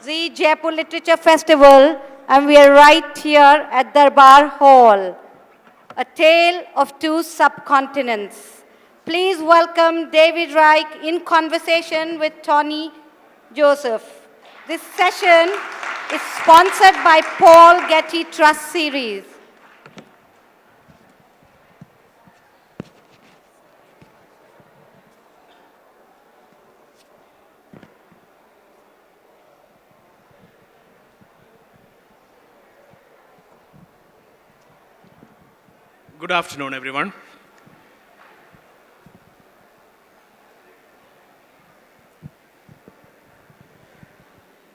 the Jaipur Literature Festival, and we are right here at Darbar Hall. A Tale of Two Subcontinents. Please welcome David Reich in conversation with Tony Joseph. This session is sponsored by Paul Getty Trust Series. Good afternoon, everyone.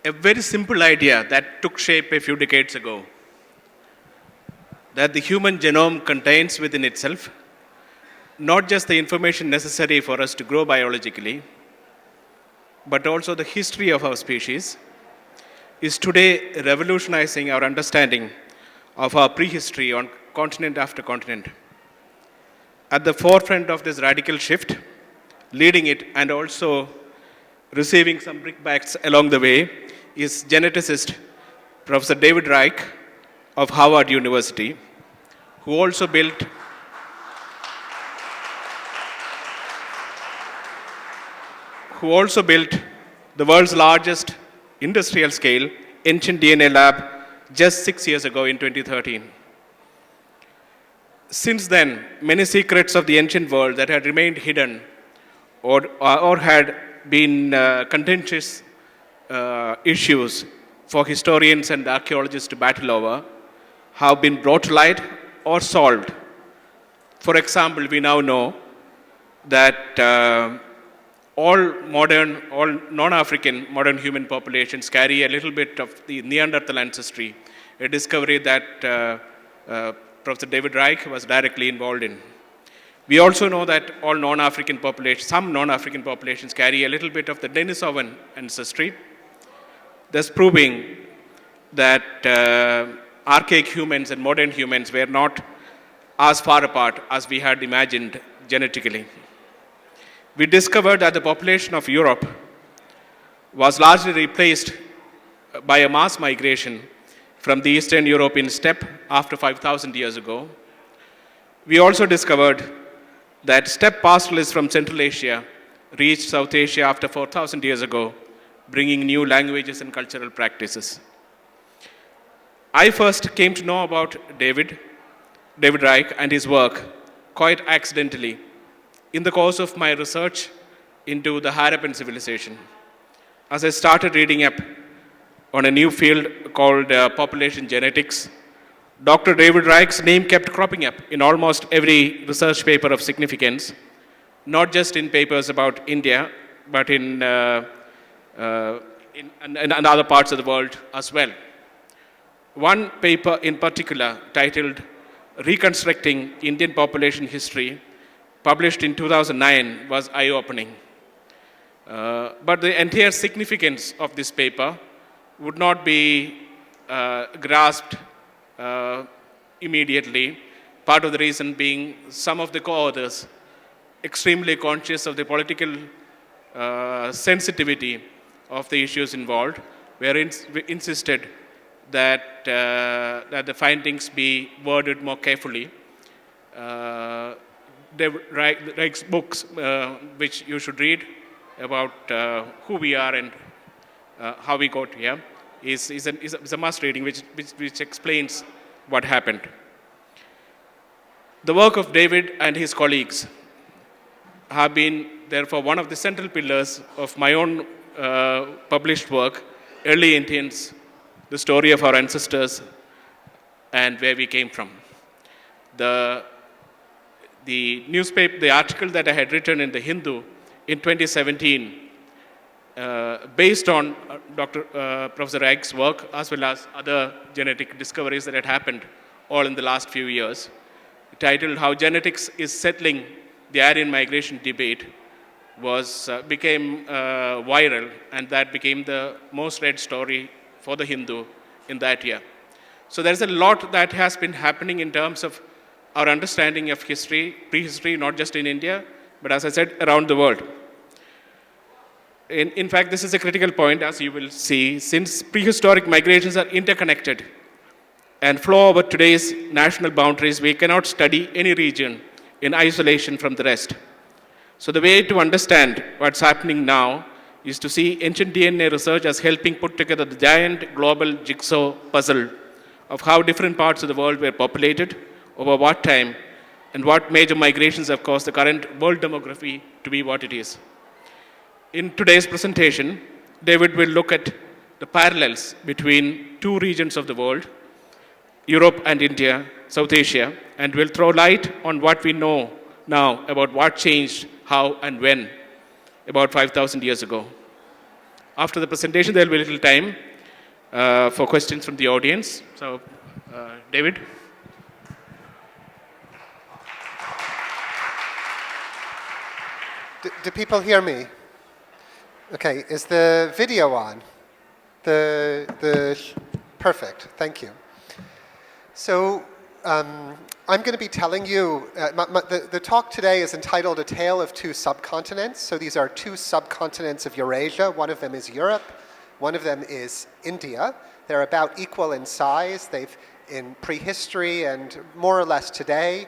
A very simple idea that took shape a few decades ago, that the human genome contains within itself not just the information necessary for us to grow biologically, but also the history of our species, is today revolutionizing our understanding of our prehistory on continent after continent. At the forefront of this radical shift, leading it and also receiving some brickbats along the way, is geneticist Professor David Reich of Harvard University, who also built the world's largest industrial scale ancient DNA lab just 6 years ago in 2013. Since then, many secrets of the ancient world that had remained hidden or had been contentious issues for historians and archaeologists to battle over have been brought to light or solved. For example, we now know that all non-African modern human populations carry a little bit of the Neanderthal ancestry, a discovery that Professor David Reich was directly involved in. We also know that some non-African populations carry a little bit of the Denisovan ancestry, thus proving that archaic humans and modern humans were not as far apart as we had imagined genetically. We discovered that the population of Europe was largely replaced by a mass migration from the Eastern European steppe after 5,000 years ago. We also discovered that steppe pastoralists from Central Asia reached South Asia after 4,000 years ago, bringing new languages and cultural practices. I first came to know about David Reich and his work quite accidentally in the course of my research into the Harappan civilization. As I started reading up on a new field called population genetics, Dr. David Reich's name kept cropping up in almost every research paper of significance, not just in papers about India, but in other parts of the world as well. One paper in particular, titled Reconstructing Indian Population History, published in 2009, was eye-opening. But the entire significance of this paper would not be grasped immediately, part of the reason being some of the co-authors, extremely conscious of the political sensitivity of the issues involved, insisted that the findings be worded more carefully. Reich's books, which you should read about who we are and how we got here, is a must reading which explains what happened. The work of David and his colleagues have been, therefore, one of the central pillars of my own published work, Early Indians, the story of our ancestors and where we came from. The article that I had written in the Hindu in 2017, based on Professor Reich's work, as well as other genetic discoveries that had happened all in the last few years, titled How Genetics is Settling the Aryan Migration Debate, became viral, and that became the most read story for the Hindu in that year. So there's a lot that has been happening in terms of our understanding of history, prehistory, not just in India, but as I said, around the world. In fact, this is a critical point, as you will see, since prehistoric migrations are interconnected and flow over today's national boundaries, we cannot study any region in isolation from the rest. So the way to understand what's happening now is to see ancient DNA research as helping put together the giant global jigsaw puzzle of how different parts of the world were populated, over what time, and what major migrations have caused the current world demography to be what it is. In today's presentation, David will look at the parallels between two regions of the world, Europe and India, South Asia, and will throw light on what we know now about what changed, how, and when, about 5,000 years ago. After the presentation, there will be a little time for questions from the audience. So, David? Do people hear me? Okay, is the video on? Perfect, thank you. So I'm going to be telling you, the talk today is entitled A Tale of Two Subcontinents. So these are two subcontinents of Eurasia. One of them is Europe, one of them is India. They're about equal in size. They've, in prehistory and more or less today,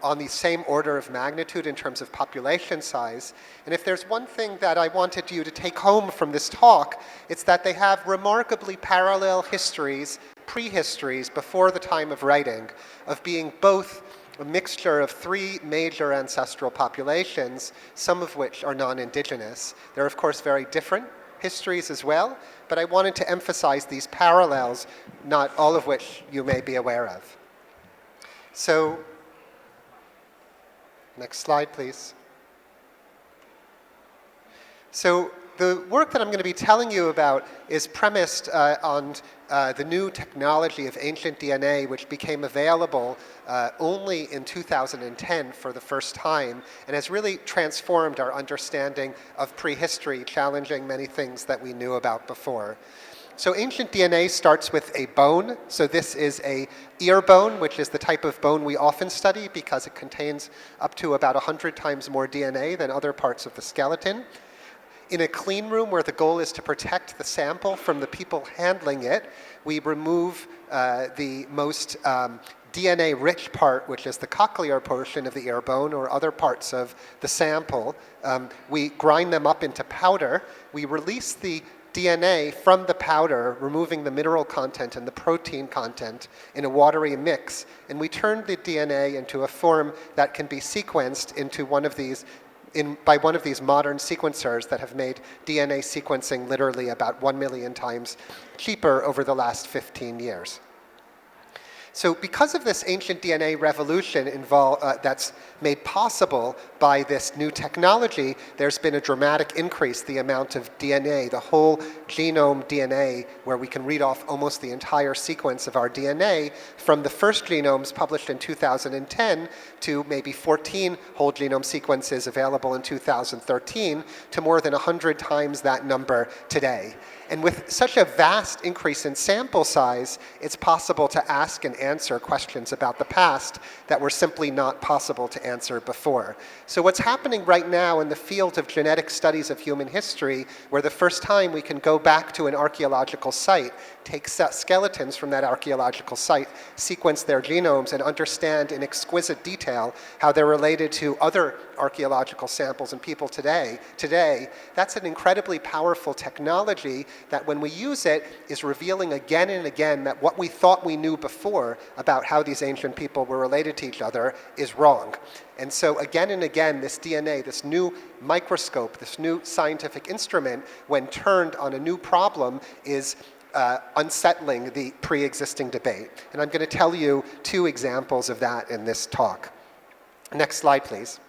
on the same order of magnitude in terms of population size. And if there's one thing that I wanted you to take home from this talk, it's that they have remarkably parallel histories, prehistories before the time of writing, of being both a mixture of three major ancestral populations, some of which are non-indigenous. They're of course very different histories as well, but I wanted to emphasize these parallels, not all of which you may be aware of. So, next slide, please. So the work that I'm going to be telling you about is premised on the new technology of ancient DNA, which became available only in 2010 for the first time, and has really transformed our understanding of prehistory, challenging many things that we knew about before. So ancient DNA starts with a bone. So this is a ear bone, which is the type of bone we often study because it contains up to about 100 times more DNA than other parts of the skeleton. In a clean room where the goal is to protect the sample from the people handling it, we remove the most DNA-rich part, which is the cochlear portion of the ear bone or other parts of the sample. We grind them up into powder. We release the DNA from the powder, removing the mineral content and the protein content in a watery mix, and we turn the DNA into a form that can be sequenced into one of these by one of these modern sequencers that have made DNA sequencing literally about 1 million times cheaper over the last 15 years. So because of this ancient DNA revolution that's made possible by this new technology, there's been a dramatic increase the amount of DNA, the whole genome DNA, where we can read off almost the entire sequence of our DNA from the first genomes published in 2010 to maybe 14 whole genome sequences available in 2013 to more than 100 times that number today. And with such a vast increase in sample size, it's possible to ask and answer questions about the past that were simply not possible to answer before. So what's happening right now in the field of genetic studies of human history, where the first time we can go back to an archaeological site, take skeletons from that archaeological site, sequence their genomes, and understand in exquisite detail how they're related to other archaeological samples and people today, that's an incredibly powerful technology that when we use it is revealing again and again that what we thought we knew before about how these ancient people were related to each other is wrong. And so again and again, this DNA, this new microscope, this new scientific instrument, when turned on a new problem, is unsettling the pre-existing debate. And I'm going to tell you two examples of that in this talk. Next slide, please.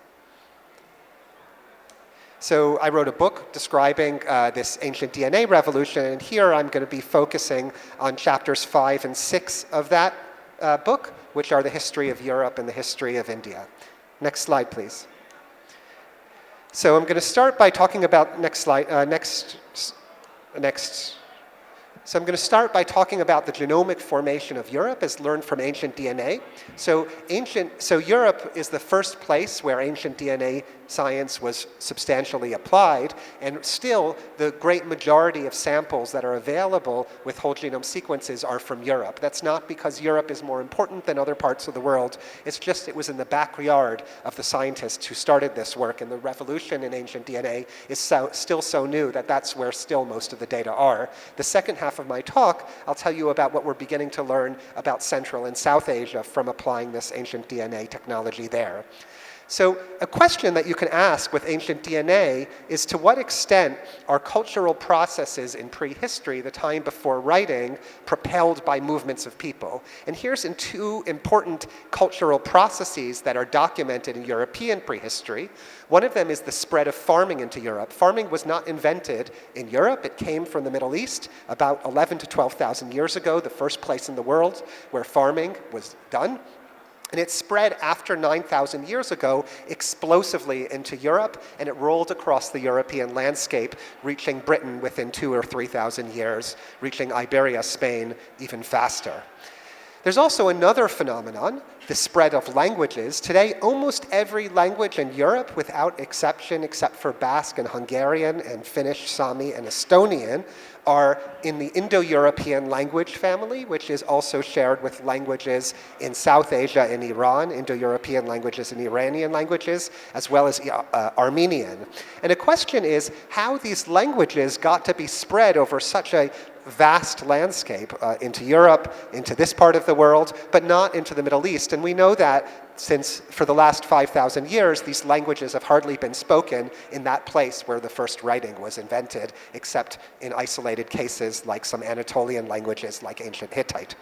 So I wrote a book describing this ancient DNA revolution, and here I'm going to be focusing on chapters 5 and 6 of that book, which are the history of Europe and the history of India. Next slide, please. So I'm going to start by talking about, next slide, So I'm going to start by talking about the genomic formation of Europe as learned from ancient DNA. So Europe is the first place where ancient DNA science was substantially applied, and still the great majority of samples that are available with whole genome sequences are from Europe. That's not because Europe is more important than other parts of the world, it's just it was in the backyard of the scientists who started this work, and the revolution in ancient DNA is still so new that that's where still most of the data are. The second half of my talk, I'll tell you about what we're beginning to learn about Central and South Asia from applying this ancient DNA technology there. So a question that you can ask with ancient DNA is, to what extent are cultural processes in prehistory, the time before writing, propelled by movements of people? And here's in two important cultural processes that are documented in European prehistory. One of them is the spread of farming into Europe. Farming was not invented in Europe. It came from the Middle East about 11 to 12,000 years ago, the first place in the world where farming was done. And it spread after 9,000 years ago explosively into Europe, and it rolled across the European landscape, reaching Britain within 2,000 or 3,000 years, reaching Iberia, Spain, even faster. There's also another phenomenon, the spread of languages. Today, almost every language in Europe, without exception, except for Basque and Hungarian and Finnish, Sami, and Estonian, are in the Indo-European language family, which is also shared with languages in South Asia and Iran, Indo-European languages and Iranian languages, as well as Armenian. And the question is how these languages got to be spread over such a vast landscape into Europe, into this part of the world, but not into the Middle East. And we know that since for the last 5,000 years, these languages have hardly been spoken in that place where the first writing was invented, except in isolated cases like some Anatolian languages like ancient Hittite.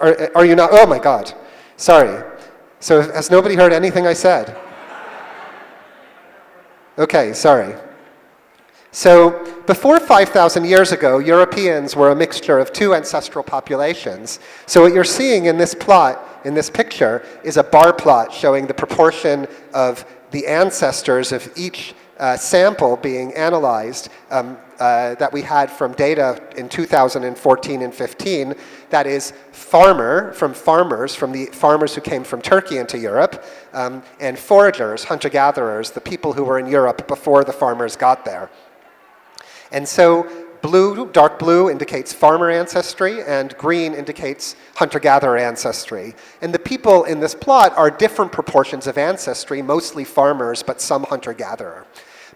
Are you not? Oh my God, sorry. So has nobody heard anything I said? Okay, sorry. So before 5,000 years ago, Europeans were a mixture of two ancestral populations. So what you're seeing in this plot, in this picture, is a bar plot showing the proportion of the ancestors of each sample being analyzed that we had from data in 2014 and 15. That is from the farmers who came from Turkey into Europe, and foragers, hunter-gatherers, the people who were in Europe before the farmers got there. And so blue, dark blue indicates farmer ancestry, and green indicates hunter-gatherer ancestry. And the people in this plot are different proportions of ancestry, mostly farmers, but some hunter-gatherer.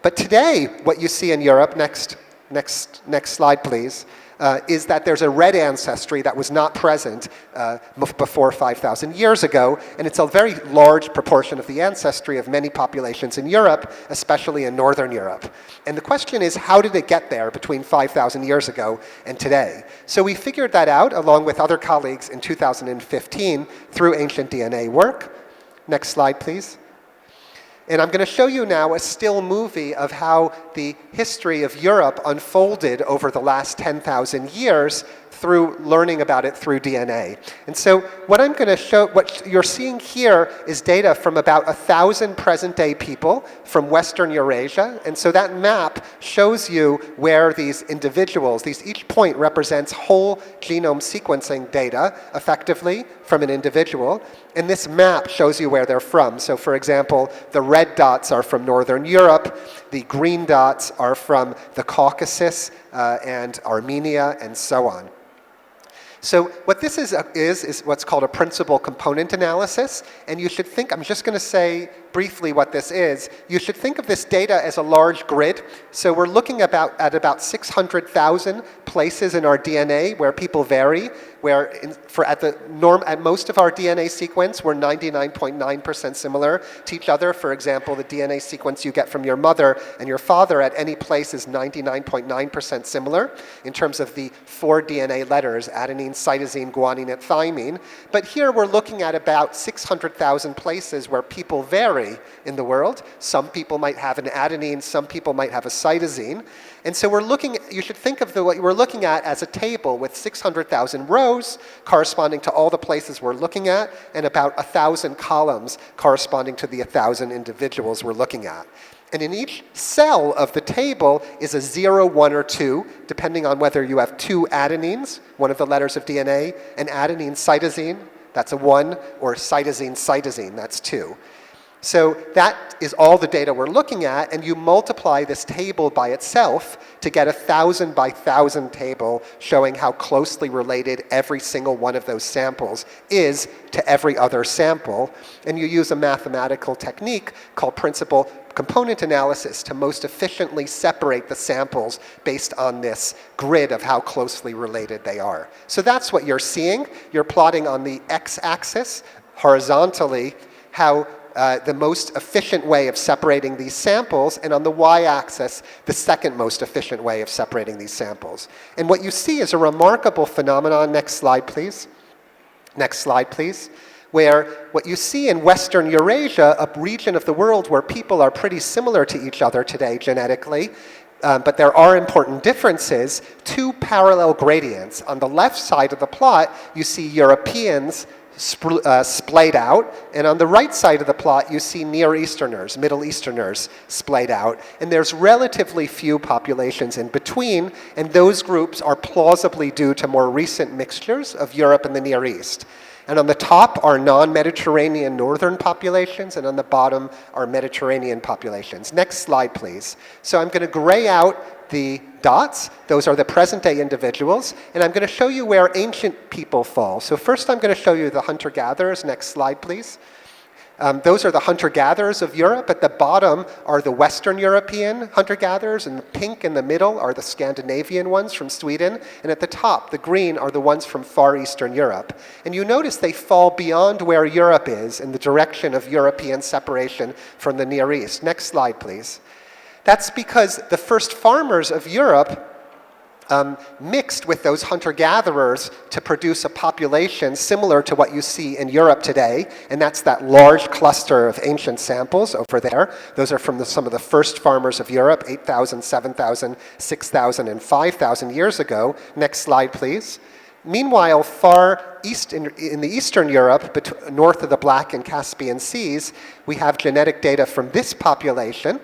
But today, what you see in Europe, next slide please, is that there's a red ancestry that was not present before 5,000 years ago, and it's a very large proportion of the ancestry of many populations in Europe, especially in Northern Europe. And the question is, how did it get there between 5,000 years ago and today? So we figured that out, along with other colleagues in 2015, through ancient DNA work. Next slide, please. And I'm going to show you now a still movie of how the history of Europe unfolded over the last 10,000 years through learning about it through DNA. And so what I'm going to show, what you're seeing here is data from about 1,000 present-day people from Western Eurasia. And so that map shows you where these individuals, each point represents whole genome sequencing data effectively from an individual. And this map shows you where they're from. So for example, the red dots are from Northern Europe, the green dots are from the Caucasus and Armenia, and so on. So what this is what's called a principal component analysis, and you should think, I'm just going to say briefly what this is. You should think of this data as a large grid. So we're looking at about 600,000 places in our DNA where people vary, where at most of our DNA sequence, we're 99.9% similar to each other. For example, the DNA sequence you get from your mother and your father at any place is 99.9% similar in terms of the 4 DNA letters, adenine, cytosine, guanine, and thymine. But here we're looking at about 600,000 places where people vary in the world. Some people might have an adenine, some people might have a cytosine. And so you should think of what we're looking at as a table with 600,000 rows corresponding to all the places we're looking at, and about 1,000 columns corresponding to the 1,000 individuals we're looking at. And in each cell of the table is a 0, 1, or 2, depending on whether you have 2 adenines, one of the letters of DNA, an adenine cytosine, that's a 1, or cytosine cytosine, that's 2. So that is all the data we're looking at, and you multiply this table by itself to get a 1,000 by 1,000 table showing how closely related every single one of those samples is to every other sample. And you use a mathematical technique called principal component analysis to most efficiently separate the samples based on this grid of how closely related they are. So that's what you're seeing. You're plotting on the x-axis horizontally how the most efficient way of separating these samples, and on the y-axis, the second most efficient way of separating these samples. And what you see is a remarkable phenomenon. Next slide, please. Next slide, please. Where what you see in Western Eurasia, a region of the world where people are pretty similar to each other today genetically, but there are important differences, two parallel gradients. On the left side of the plot, you see Europeans splayed out, and on the right side of the plot you see Near Easterners, Middle Easterners splayed out, and there's relatively few populations in between, and those groups are plausibly due to more recent mixtures of Europe and the Near East. And on the top are non-Mediterranean northern populations, and on the bottom are Mediterranean populations. Next slide, please. So I'm going to gray out the dots. Those are the present-day individuals, and I'm going to show you where ancient people fall. So first I'm going to show you the hunter-gatherers. Next slide, please. Those are the hunter-gatherers of Europe. At the bottom are the Western European hunter-gatherers, and the pink in the middle are the Scandinavian ones from Sweden, and at the top, the green, are the ones from Far Eastern Europe. And you notice they fall beyond where Europe is in the direction of European separation from the Near East. Next slide, please. That's because the first farmers of Europe mixed with those hunter-gatherers to produce a population similar to what you see in Europe today, and that's that large cluster of ancient samples over there. Those are from some of the first farmers of Europe, 8,000, 7,000, 6,000, and 5,000 years ago. Next slide, please. Meanwhile, far east in the Eastern Europe, north of the Black and Caspian Seas, we have genetic data from this population,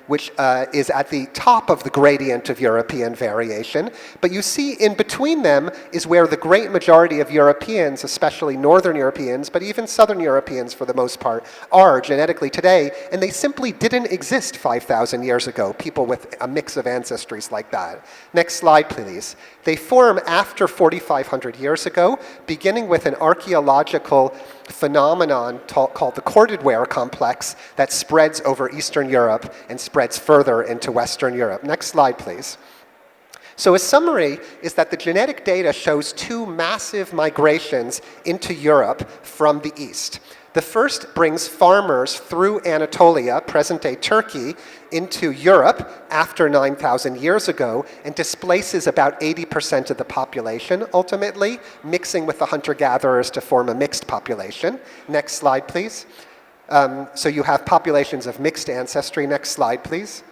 which is at the top of the gradient of European variation. But you see in between them is where the great majority of Europeans, especially Northern Europeans, but even Southern Europeans for the most part, are genetically today, and they simply didn't exist 5,000 years ago, people with a mix of ancestries like that. Next slide, please. They form after 4,500 years ago, beginning with an archaeological phenomenon called the corded ware complex that spreads over Eastern Europe and spreads further into Western Europe. Next slide, please. So a summary is that the genetic data shows two massive migrations into Europe from the east. The first brings farmers through Anatolia, present-day Turkey, into Europe after 9,000 years ago and displaces about 80% of the population, ultimately, mixing with the hunter-gatherers to form a mixed population. Next slide, please. So you have populations of mixed ancestry. Next slide, please.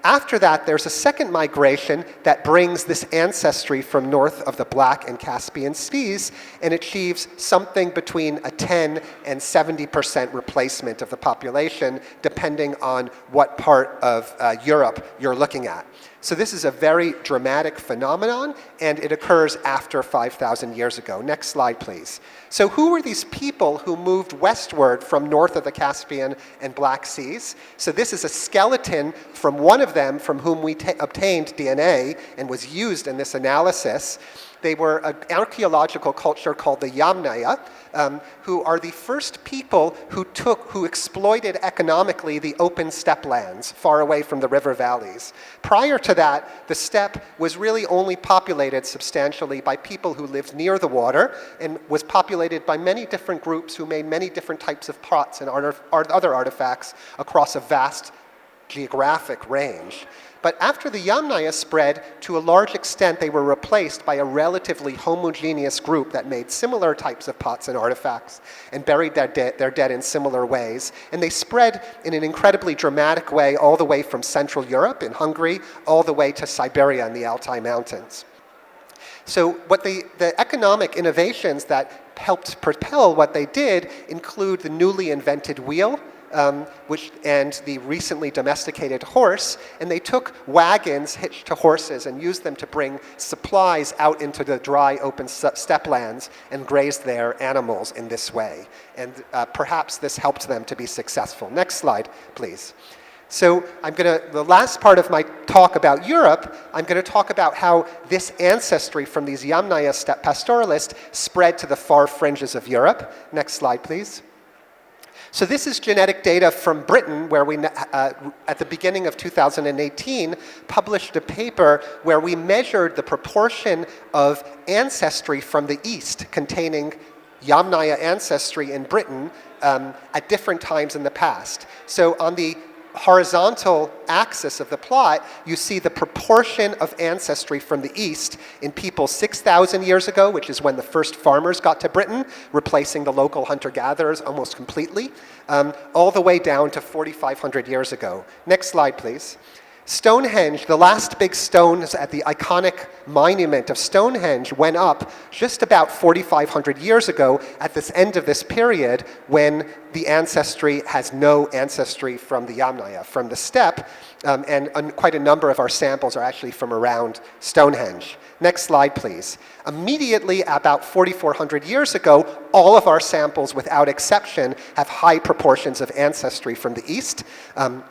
After that, there's a second migration that brings this ancestry from north of the Black and Caspian Seas and achieves something between a 10 and 70% replacement of the population, depending on what part of Europe you're looking at. So this is a very dramatic phenomenon, and it occurs after 5,000 years ago. Next slide, please. So who were these people who moved westward from north of the Caspian and Black Seas? So this is a skeleton from one of them from whom we obtained DNA and was used in this analysis. They were an archaeological culture called the Yamnaya, who are the first people who exploited economically the open steppe lands far away from the river valleys. Prior to that, the steppe was really only populated substantially by people who lived near the water and was populated by many different groups who made many different types of pots and other artifacts across a vast geographic range. But after the Yamnaya spread, to a large extent, they were replaced by a relatively homogeneous group that made similar types of pots and artifacts and buried their dead in similar ways. And they spread in an incredibly dramatic way all the way from Central Europe in Hungary, all the way to Siberia and the Altai Mountains. So what the economic innovations that helped propel what they did include the newly invented wheel, and the recently domesticated horse, and they took wagons hitched to horses and used them to bring supplies out into the dry, open steppe lands and grazed their animals in this way. And perhaps this helped them to be successful. Next slide, please. So the last part of my talk about Europe, I'm going to talk about how this ancestry from these Yamnaya steppe pastoralists spread to the far fringes of Europe. Next slide, please. So this is genetic data from Britain, where we, at the beginning of 2018, published a paper where we measured the proportion of ancestry from the East containing Yamnaya ancestry in Britain at different times in the past. So on the horizontal axis of the plot, you see the proportion of ancestry from the East in people 6,000 years ago, which is when the first farmers got to Britain, replacing the local hunter-gatherers almost completely, all the way down to 4,500 years ago. Next slide, please. Stonehenge, the last big stones at the iconic monument of Stonehenge, went up just about 4,500 years ago at this end of this period, when the ancestry has no ancestry from the Yamnaya, from the steppe, and quite a number of our samples are actually from around Stonehenge. Next slide, please. Immediately, about 4,400 years ago, all of our samples, without exception, have high proportions of ancestry from the East.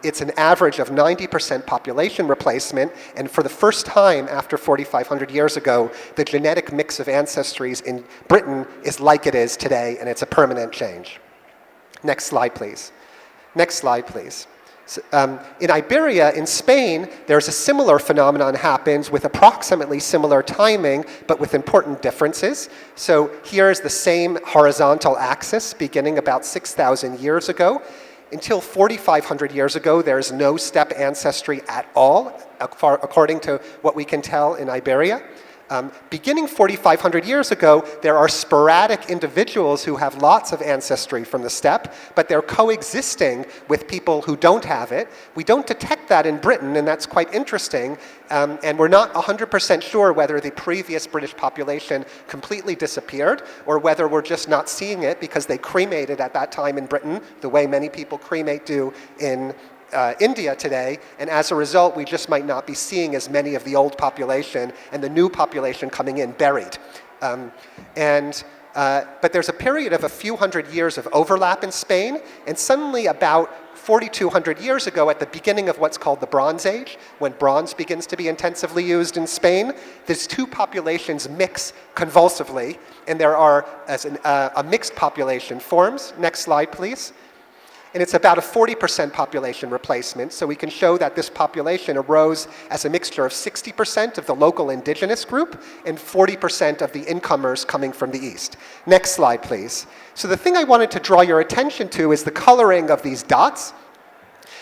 It's an average of 90% population replacement, and for the first time after 4,500 years ago, the genetic mix of ancestries in Britain is like it is today, and it's a permanent change. Next slide, please. Next slide, please. In Iberia, in Spain, there's a similar phenomenon happens with approximately similar timing, but with important differences. So here's the same horizontal axis beginning about 6,000 years ago. Until 4,500 years ago, there's no steppe ancestry at all, according to what we can tell in Iberia. Beginning 4,500 years ago, there are sporadic individuals who have lots of ancestry from the steppe, but they're coexisting with people who don't have it. We don't detect that in Britain, and that's quite interesting, and we're not 100% sure whether the previous British population completely disappeared, or whether we're just not seeing it because they cremated at that time in Britain, the way many people cremate do in India today, and as a result, we just might not be seeing as many of the old population and the new population coming in buried. But there's a period of a few hundred years of overlap in Spain, and suddenly about 4,200 years ago, at the beginning of what's called the Bronze Age, when bronze begins to be intensively used in Spain, these two populations mix convulsively, and there are a mixed population forms. Next slide, please. And it's about a 40% population replacement, so we can show that this population arose as a mixture of 60% of the local indigenous group and 40% of the incomers coming from the East. Next slide, please. So the thing I wanted to draw your attention to is the coloring of these dots.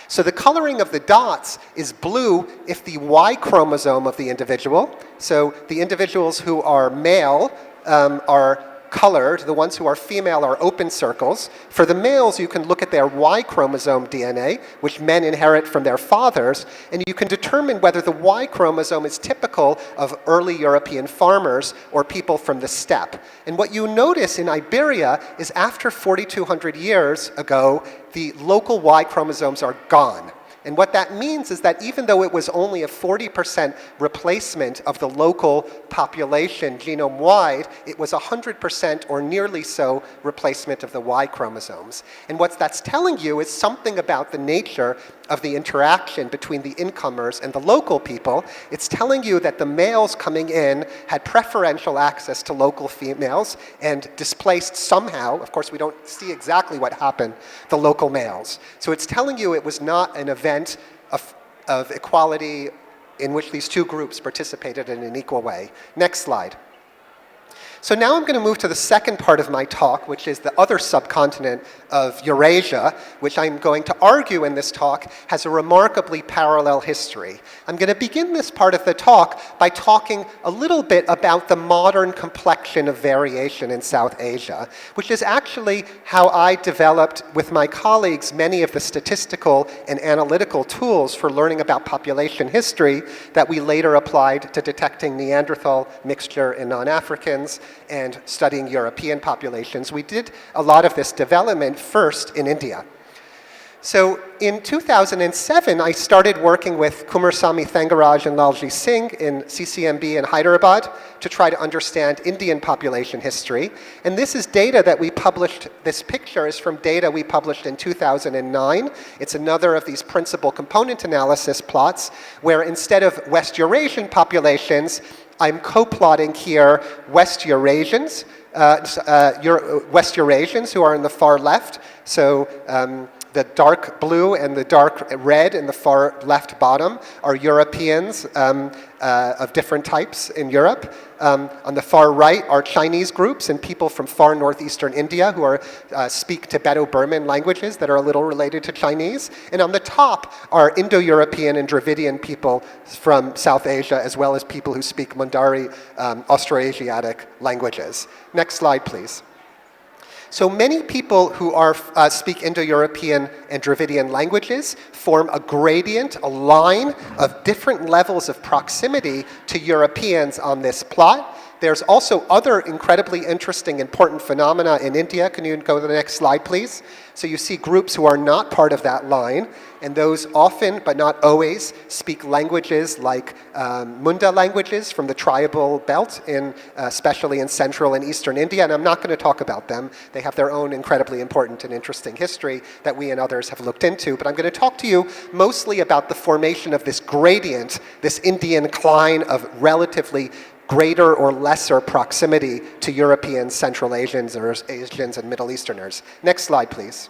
So the coloring of the dots is blue if the Y chromosome of the individual, so the individuals who are male are colored, the ones who are female are open circles. For the males, you can look at their Y chromosome DNA, which men inherit from their fathers, and you can determine whether the Y chromosome is typical of early European farmers or people from the steppe. And what you notice in Iberia is after 4,200 years ago, the local Y chromosomes are gone. And what that means is that even though it was only a 40% replacement of the local population genome-wide, it was 100% or nearly so replacement of the Y chromosomes. And what that's telling you is something about the nature of the interaction between the incomers and the local people. It's telling you that the males coming in had preferential access to local females and displaced somehow, of course we don't see exactly what happened, the local males. So it's telling you it was not an event of equality in which these two groups participated in an equal way. Next slide. So now I'm going to move to the second part of my talk, which is the other subcontinent of Eurasia, which I'm going to argue in this talk has a remarkably parallel history. I'm going to begin this part of the talk by talking a little bit about the modern complexion of variation in South Asia, which is actually how I developed with my colleagues many of the statistical and analytical tools for learning about population history that we later applied to detecting Neanderthal mixture in non-Africans and studying European populations. We did a lot of this development first in India. So in 2007, I started working with Kumarasamy Thangaraj and Lalji Singh in CCMB in Hyderabad to try to understand Indian population history. And this is data that we published, this picture is from data we published in 2009. It's another of these principal component analysis plots where instead of West Eurasian populations, I'm co-plotting here West Eurasians, West Eurasians who are in the far left. So the dark blue and the dark red in the far left bottom are Europeans of different types in Europe. On the far right are Chinese groups and people from far northeastern India who speak Tibeto-Burman languages that are a little related to Chinese. And on the top are Indo-European and Dravidian people from South Asia, as well as people who speak Mundari Austroasiatic languages. Next slide, please. So many people who speak Indo-European and Dravidian languages form a gradient, a line of different levels of proximity to Europeans on this plot. There's also other incredibly interesting, important phenomena in India. Can you go to the next slide, please? So you see groups who are not part of that line, and those often, but not always, speak languages like Munda languages from the tribal belt, especially in central and eastern India, and I'm not going to talk about them. They have their own incredibly important and interesting history that we and others have looked into, but I'm going to talk to you mostly about the formation of this gradient, this Indian cline of relatively greater or lesser proximity to Europeans, Central Asians, or Asians and Middle Easterners. Next slide, please.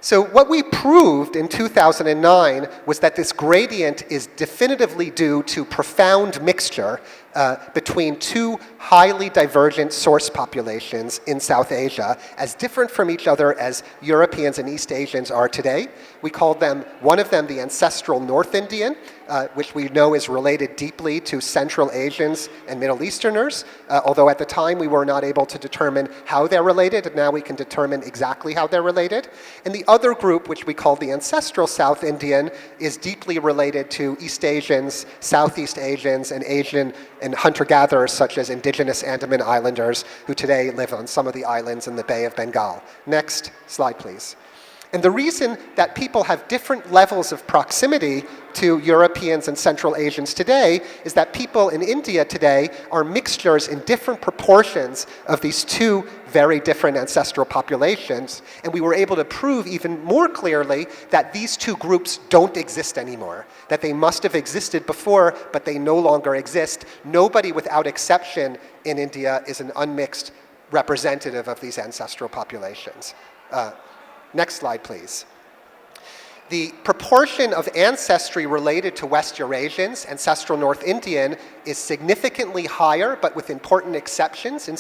So what we proved in 2009 was that this gradient is definitively due to profound mixture between two highly divergent source populations in South Asia, as different from each other as Europeans and East Asians are today. We called one of them the ancestral North Indian, which we know is related deeply to Central Asians and Middle Easterners, although at the time we were not able to determine how they're related, and now we can determine exactly how they're related. And the other group, which we call the ancestral South Indian, is deeply related to East Asians, Southeast Asians, and Asian and hunter-gatherers such as indigenous Andaman Islanders who today live on some of the islands in the Bay of Bengal. Next slide, please. And the reason that people have different levels of proximity to Europeans and Central Asians today is that people in India today are mixtures in different proportions of these two very different ancestral populations. And we were able to prove even more clearly that these two groups don't exist anymore, that they must have existed before, but they no longer exist. Nobody without exception in India is an unmixed representative of these ancestral populations. Next slide, please. The proportion of ancestry related to West Eurasians, ancestral North Indian, is significantly higher, but with important exceptions in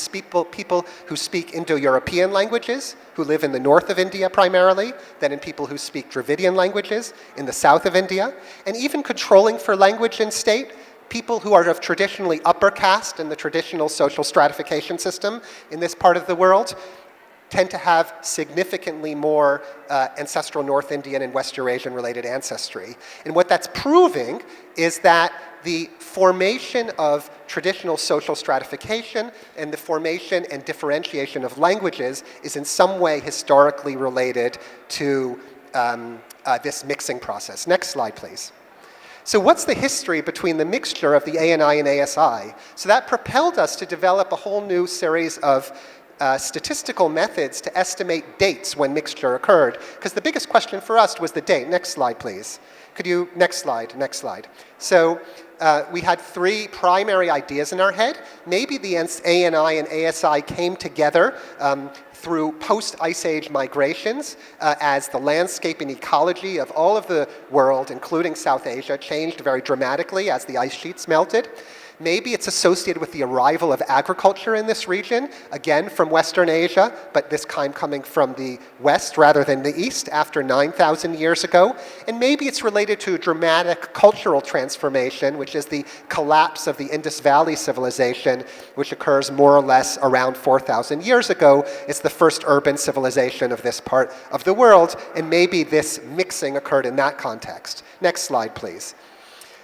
people who speak Indo-European languages, who live in the north of India primarily, than in people who speak Dravidian languages in the south of India. And even controlling for language and state, people who are of traditionally upper caste in the traditional social stratification system in this part of the world tend to have significantly more ancestral North Indian and West Eurasian related ancestry. And what that's proving is that the formation of traditional social stratification and the formation and differentiation of languages is in some way historically related to this mixing process. Next slide, please. So what's the history between the mixture of the ANI and ASI? So that propelled us to develop a whole new series of statistical methods to estimate dates when mixture occurred. Because the biggest question for us was the date. Next slide, please. Could you, next slide. So we had three primary ideas in our head. Maybe the ANI and ASI came together through post-Ice Age migrations as the landscape and ecology of all of the world, including South Asia, changed very dramatically as the ice sheets melted. Maybe it's associated with the arrival of agriculture in this region, again from Western Asia, but this time coming from the west rather than the east after 9,000 years ago. And maybe it's related to a dramatic cultural transformation, which is the collapse of the Indus Valley civilization, which occurs more or less around 4,000 years ago. It's the first urban civilization of this part of the world, and maybe this mixing occurred in that context. Next slide, please.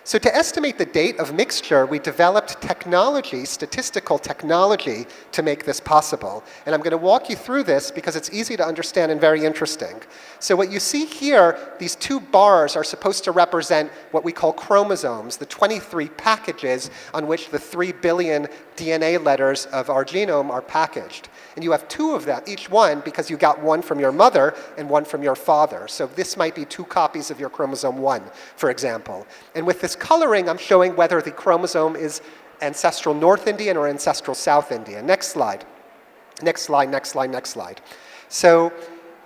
So to estimate the date of mixture, we developed technology, statistical technology, to make this possible. And I'm going to walk you through this because it's easy to understand and very interesting. So what you see here, these two bars are supposed to represent what we call chromosomes, the 23 packages on which the 3 billion DNA letters of our genome are packaged. And you have two of them, each one, because you got one from your mother and one from your father. So this might be 2 copies of your chromosome 1, for example. And with this coloring, I'm showing whether the chromosome is ancestral North Indian or ancestral South Indian. Next slide. Next slide, next slide, next slide. So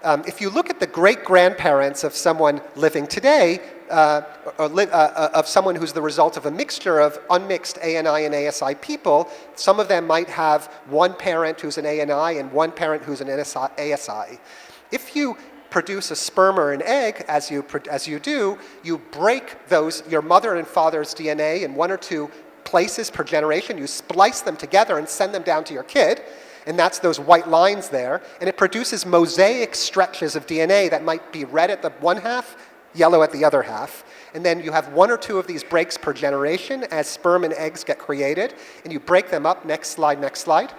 if you look at the great-grandparents of someone living today, of someone who's the result of a mixture of unmixed ANI and ASI people, some of them might have one parent who's an ANI and one parent who's an ASI. If you produce a sperm or an egg, as you do, you break those, your mother and father's DNA in 1 or 2 places per generation, you splice them together and send them down to your kid, and that's those white lines there, and it produces mosaic stretches of DNA that might be red at the one half, yellow at the other half. And then you have 1 or 2 of these breaks per generation as sperm and eggs get created, and you break them up. Next slide, next slide.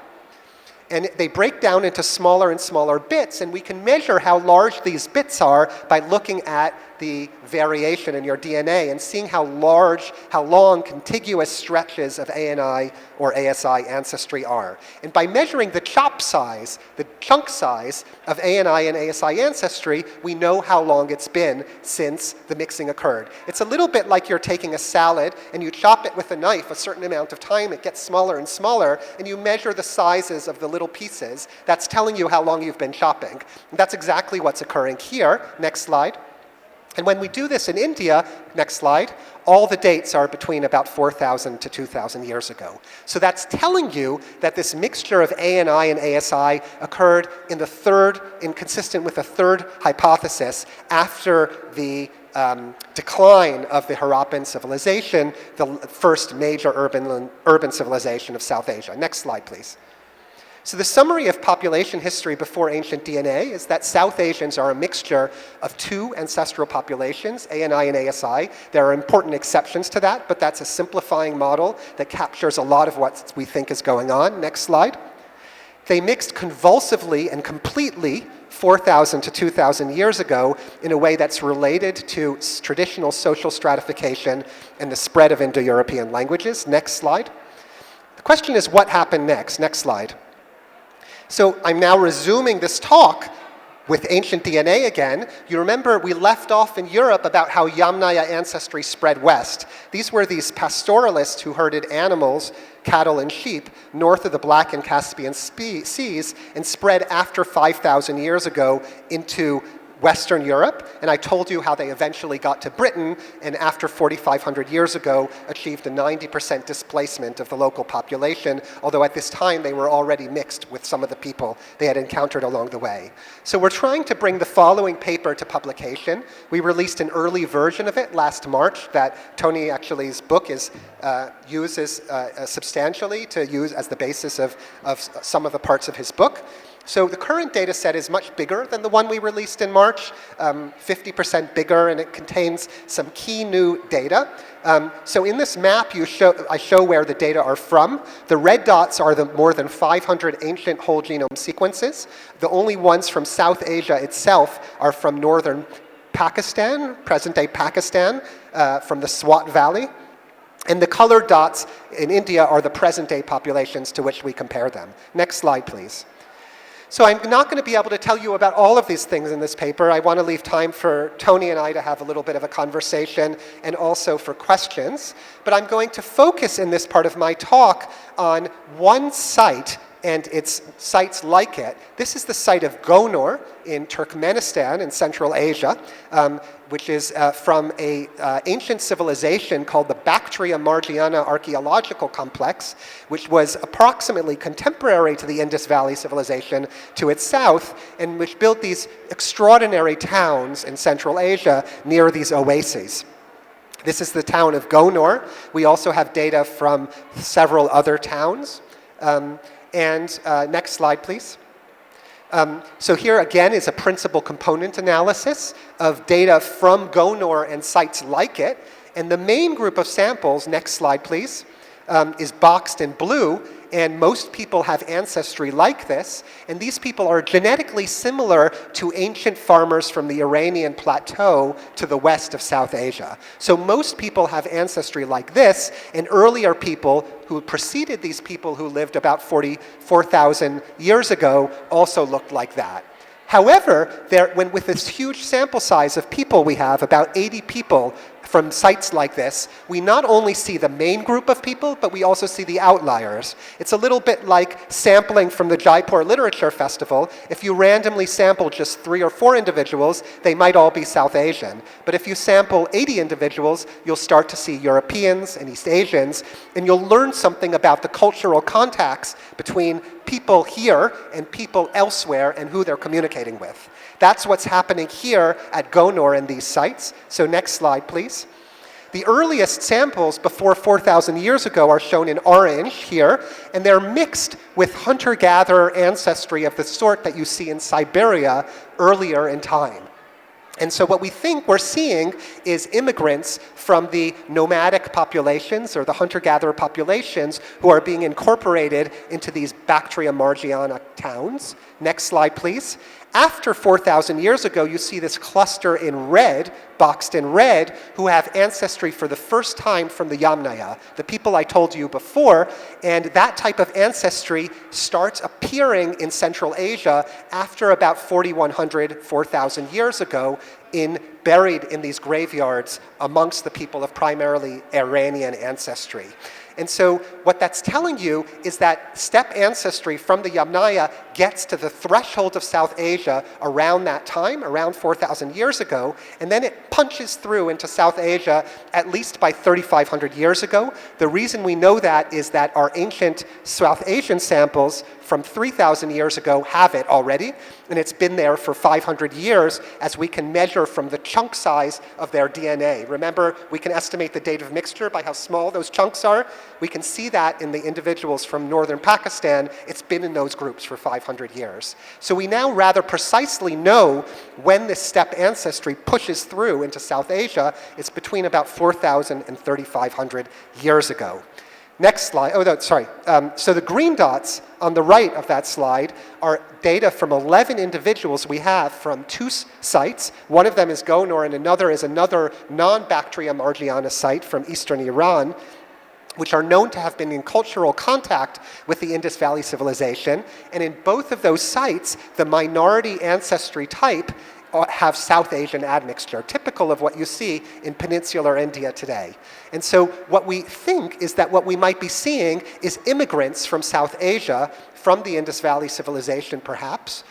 And they break down into smaller and smaller bits, and we can measure how large these bits are by looking at the variation in your DNA and seeing how long contiguous stretches of ANI or ASI ancestry are. And by measuring the chop size, the chunk size of ANI and ASI ancestry, we know how long it's been since the mixing occurred. It's a little bit like you're taking a salad and you chop it with a knife a certain amount of time, it gets smaller and smaller, and you measure the sizes of the little pieces. That's telling you how long you've been chopping. And that's exactly what's occurring here. Next slide. And when we do this in India, next slide, all the dates are between about 4,000 to 2,000 years ago. So that's telling you that this mixture of ANI and ASI occurred consistent with the third hypothesis after the decline of the Harappan civilization, the first major urban civilization of South Asia. Next slide, please. So the summary of population history before ancient DNA is that South Asians are a mixture of 2 ancestral populations, ANI and ASI. There are important exceptions to that, but that's a simplifying model that captures a lot of what we think is going on. Next slide. They mixed convulsively and completely 4,000 to 2,000 years ago in a way that's related to traditional social stratification and the spread of Indo-European languages. Next slide. The question is, what happened next? Next slide. So I'm now resuming this talk with ancient DNA again. You remember we left off in Europe about how Yamnaya ancestry spread west. These were these pastoralists who herded animals, cattle and sheep, north of the Black and Caspian seas and spread after 5,000 years ago into Western Europe, and I told you how they eventually got to Britain, and after 4,500 years ago, achieved a 90% displacement of the local population, although at this time they were already mixed with some of the people they had encountered along the way. So we're trying to bring the following paper to publication. We released an early version of it last March that Tony actually's book uses substantially to use as the basis of some of the parts of his book. So the current data set is much bigger than the one we released in March, 50% bigger, and it contains some key new data. So in this map, I show where the data are from. The red dots are the more than 500 ancient whole genome sequences. The only ones from South Asia itself are from northern Pakistan, present-day Pakistan, from the Swat Valley. And the colored dots in India are the present-day populations to which we compare them. Next slide, please. So I'm not going to be able to tell you about all of these things in this paper. I want to leave time for Tony and I to have a little bit of a conversation and also for questions. But I'm going to focus in this part of my talk on one site and its sites like it. This is the site of Gonor in Turkmenistan in Central Asia, which is from an ancient civilization called the Bactria-Margiana Archaeological Complex, which was approximately contemporary to the Indus Valley civilization to its south, and which built these extraordinary towns in Central Asia near these oases. This is the town of Gonor. We also have data from several other towns. Next slide, please. So here again is a principal component analysis of data from Gonor and sites like it. And the main group of samples, next slide please, is boxed in blue, and most people have ancestry like this, and these people are genetically similar to ancient farmers from the Iranian plateau to the west of South Asia. So most people have ancestry like this, and earlier people who preceded these people who lived about 44,000 years ago also looked like that. However, with this huge sample size of people we have, about 80 people from sites like this, we not only see the main group of people, but we also see the outliers. It's a little bit like sampling from the Jaipur Literature Festival. If you randomly sample just 3 or 4 individuals, they might all be South Asian. But if you sample 80 individuals, you'll start to see Europeans and East Asians, and you'll learn something about the cultural contacts between people here and people elsewhere and who they're communicating with. That's what's happening here at Gonor in these sites. So next slide, please. The earliest samples before 4,000 years ago are shown in orange here, and they're mixed with hunter-gatherer ancestry of the sort that you see in Siberia earlier in time. And so what we think we're seeing is immigrants from the nomadic populations or the hunter-gatherer populations who are being incorporated into these Bactria margiana towns. Next slide, please. After 4,000 years ago, you see this cluster in red, boxed in red, who have ancestry for the first time from the Yamnaya, the people I told you before, and that type of ancestry starts appearing in Central Asia after about 4,100, 4,000 years ago, buried in these graveyards amongst the people of primarily Iranian ancestry. And so what that's telling you is that steppe ancestry from the Yamnaya gets to the threshold of South Asia around that time, around 4,000 years ago, and then it punches through into South Asia at least by 3,500 years ago. The reason we know that is that our ancient South Asian samples from 3,000 years ago have it already, and it's been there for 500 years as we can measure from the chunk size of their DNA. Remember, we can estimate the date of mixture by how small those chunks are. We can see that in the individuals from northern Pakistan. It's been in those groups for 500 years. So we now rather precisely know when this steppe ancestry pushes through into South Asia. It's between about 4,000 and 3,500 years ago. Next slide. Oh, no, sorry. So the green dots on the right of that slide are data from 11 individuals we have from 2 sites. One of them is Gonor, and another is another non-Bactria margiana site from eastern Iran, which are known to have been in cultural contact with the Indus Valley civilization. And in both of those sites, the minority ancestry type have South Asian admixture, typical of what you see in peninsular India today. And so what we think is that what we might be seeing is immigrants from South Asia, from the Indus Valley civilization perhaps,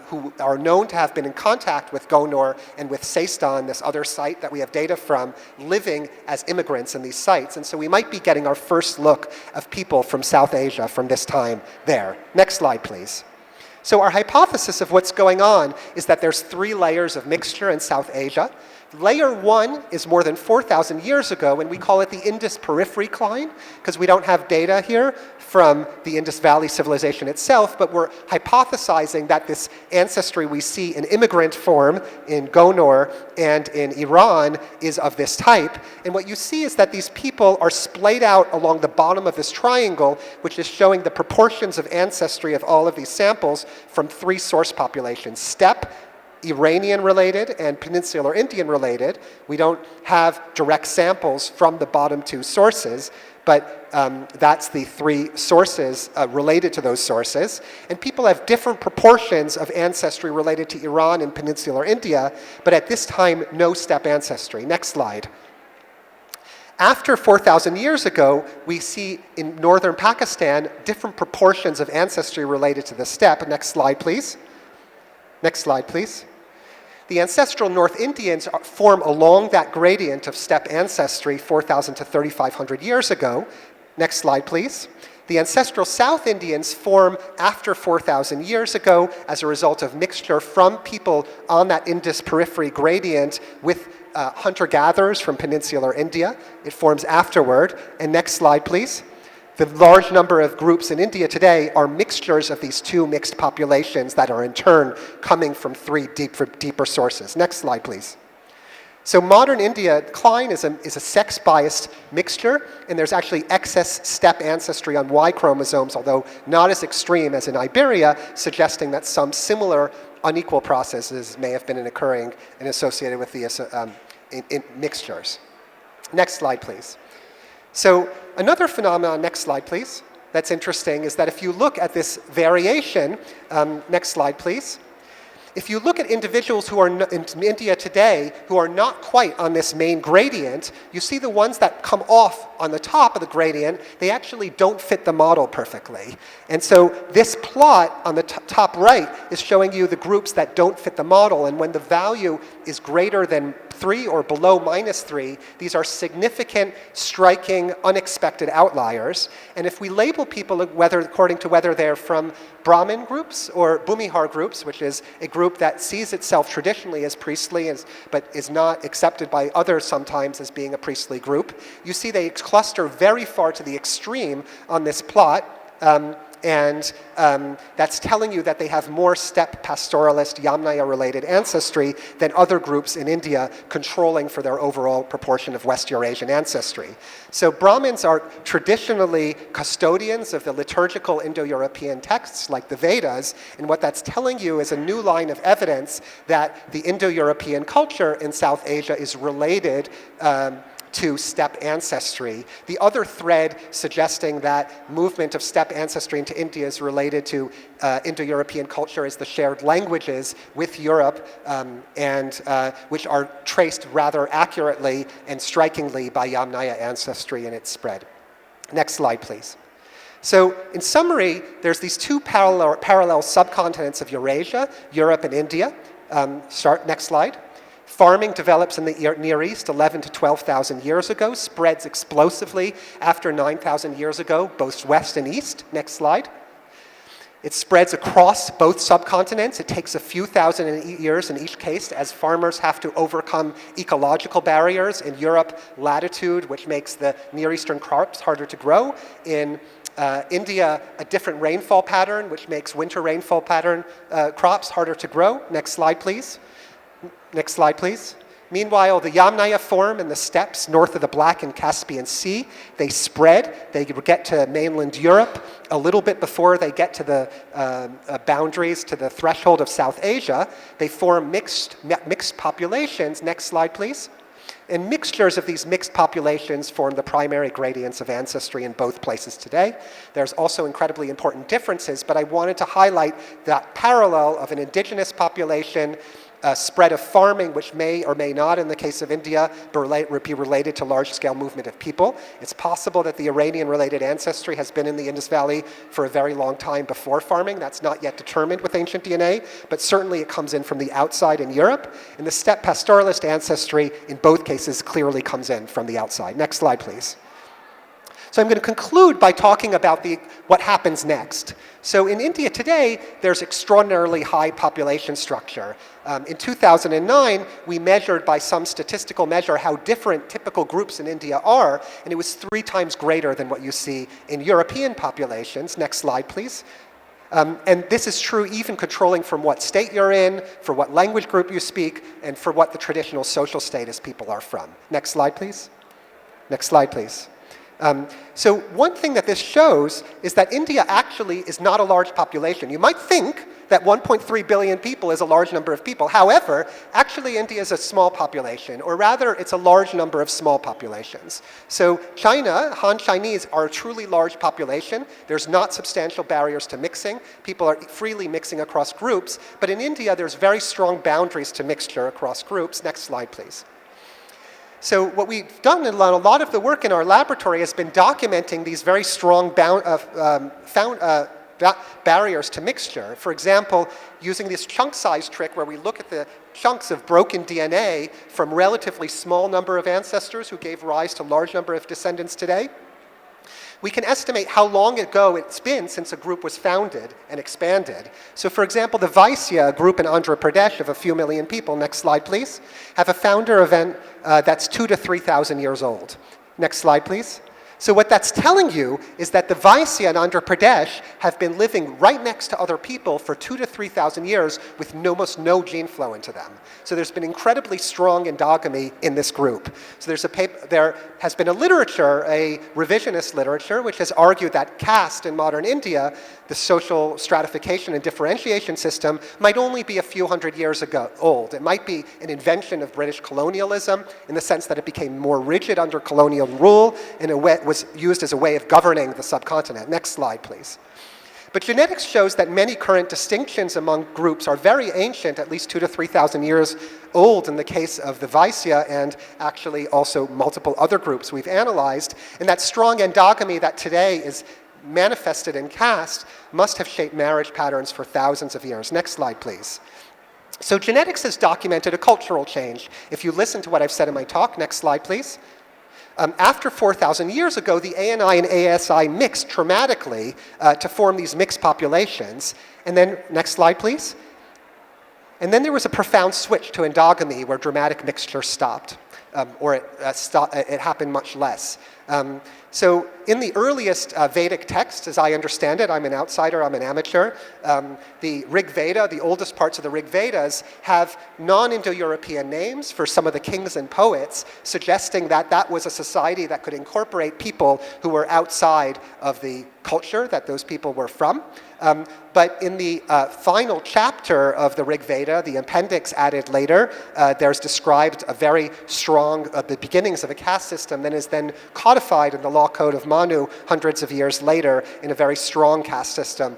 who are known to have been in contact with Gonor and with Seistan, this other site that we have data from, living as immigrants in these sites. And so we might be getting our first look of people from South Asia from this time there. Next slide, please. So our hypothesis of what's going on is that there's 3 layers of mixture in South Asia. Layer 1 is more than 4,000 years ago, and we call it the Indus Periphery Cline, because we don't have data here from the Indus Valley civilization itself, but we're hypothesizing that this ancestry we see in immigrant form in Gonor and in Iran is of this type. And what you see is that these people are splayed out along the bottom of this triangle, which is showing the proportions of ancestry of all of these samples from 3 source populations: steppe, Iranian related, and peninsular Indian related. We don't have direct samples from the bottom 2 sources, but that's the 3 sources related to those sources. And people have different proportions of ancestry related to Iran and peninsular India, but at this time, no steppe ancestry. Next slide. After 4,000 years ago, we see in northern Pakistan different proportions of ancestry related to the steppe. Next slide, please. Next slide, please. The ancestral North Indians form along that gradient of steppe ancestry 4,000 to 3,500 years ago. Next slide, please. The ancestral South Indians form after 4,000 years ago as a result of mixture from people on that Indus periphery gradient with hunter-gatherers from peninsular India. It forms afterward. And next slide, please. The large number of groups in India today are mixtures of these 2 mixed populations that are in turn coming from 3 deeper sources. Next slide, please. So modern India, Klein is a sex-biased mixture, and there's actually excess steppe ancestry on Y chromosomes, although not as extreme as in Iberia, suggesting that some similar unequal processes may have been occurring and associated with the in mixtures. Next slide, please. So another phenomenon, next slide, please, that's interesting is that if you look at this variation, next slide, please. If you look at individuals who are in India today who are not quite on this main gradient, you see the ones that come off on the top of the gradient, they actually don't fit the model perfectly. And so this plot on the top right is showing you the groups that don't fit the model, and when the value is greater than 3 or below -3, these are significant, striking, unexpected outliers. And if we label people according to whether they're from Brahmin groups or Bhumihar groups, which is a group that sees itself traditionally as priestly, but is not accepted by others sometimes as being a priestly group, you see they cluster very far to the extreme on this plot. And that's telling you that they have more steppe pastoralist, Yamnaya-related ancestry than other groups in India controlling for their overall proportion of West Eurasian ancestry. So Brahmins are traditionally custodians of the liturgical Indo-European texts like the Vedas, and what that's telling you is a new line of evidence that the Indo-European culture in South Asia is related to steppe ancestry. The other thread suggesting that movement of steppe ancestry into India is related to Indo-European culture is the shared languages with Europe, which are traced rather accurately and strikingly by Yamnaya ancestry and its spread. Next slide, please. So in summary, there's these two parallel subcontinents of Eurasia, Europe and India. Next slide. Farming develops in the Near East 11 to 12,000 years ago, spreads explosively after 9,000 years ago, both west and east. Next slide. It spreads across both subcontinents. It takes a few thousand years in each case as farmers have to overcome ecological barriers. In Europe, latitude, which makes the Near Eastern crops harder to grow. In India, a different rainfall pattern, which makes winter rainfall pattern crops harder to grow. Next slide, please. Next slide, please. Meanwhile, the Yamnaya form in the steppes north of the Black and Caspian Sea. They spread. They get to mainland Europe a little bit before they get to the boundaries, to the threshold of South Asia. They form mixed populations. Next slide, please. And mixtures of these mixed populations form the primary gradients of ancestry in both places today. There's also incredibly important differences, but I wanted to highlight that parallel of an indigenous population, spread of farming, which may or may not, in the case of India, be related to large-scale movement of people. It's possible that the Iranian-related ancestry has been in the Indus Valley for a very long time before farming. That's not yet determined with ancient DNA, but certainly it comes in from the outside in Europe. And the steppe pastoralist ancestry, in both cases, clearly comes in from the outside. Next slide, please. So I'm going to conclude by talking about what happens next. So in India today, there's extraordinarily high population structure. In 2009, we measured by some statistical measure how different typical groups in India are, and it was 3 times greater than what you see in European populations. Next slide, please. And this is true even controlling from what state you're in, for what language group you speak, and for what the traditional social status people are from. Next slide, please. Next slide, please. So one thing that this shows is that India actually is not a large population. You might think that 1.3 billion people is a large number of people. However, actually India is a small population, or rather it's a large number of small populations. So China, Han Chinese are a truly large population. There's not substantial barriers to mixing. People are freely mixing across groups. But in India, there's very strong boundaries to mixture across groups. Next slide, please. So what we've done, a lot of the work in our laboratory has been documenting these very strong barriers to mixture. For example, using this chunk size trick where we look at the chunks of broken DNA from relatively small number of ancestors who gave rise to large number of descendants today. We can estimate how long ago it's been since a group was founded and expanded. So for example, the Vaisya, a group in Andhra Pradesh of a few million people, next slide please, have a founder event that's 2,000 to 3,000 years old. Next slide please. So what that's telling you is that the Vaisya in Andhra Pradesh have been living right next to other people for 2,000 to 3,000 years with almost no gene flow into them. So there's been incredibly strong endogamy in this group. So there has been a literature, a revisionist literature, which has argued that caste in modern India, the social stratification and differentiation system, might only be a few hundred years old. It might be an invention of British colonialism in the sense that it became more rigid under colonial rule and it was used as a way of governing the subcontinent. Next slide, please. But genetics shows that many current distinctions among groups are very ancient, at least 2,000 to 3,000 years old in the case of the Vaisya and actually also multiple other groups we've analyzed. And that strong endogamy that today is manifested in caste must have shaped marriage patterns for thousands of years. Next slide, please. So genetics has documented a cultural change. If you listen to what I've said in my talk, next slide, please. After 4,000 years ago, the ANI and ASI mixed traumatically to form these mixed populations. And then, next slide, please. And then there was a profound switch to endogamy where dramatic mixture stopped, or it happened much less. So in the earliest Vedic texts, as I understand it, I'm an outsider, I'm an amateur, the Rigveda, the oldest parts of the Rigvedas, have non-Indo-European names for some of the kings and poets, suggesting that that was a society that could incorporate people who were outside of the culture that those people were from. But in the final chapter of the Rigveda, the appendix added later, there's described a very strong, the beginnings of a caste system that is then codified in the law code of Manu hundreds of years later in a very strong caste system,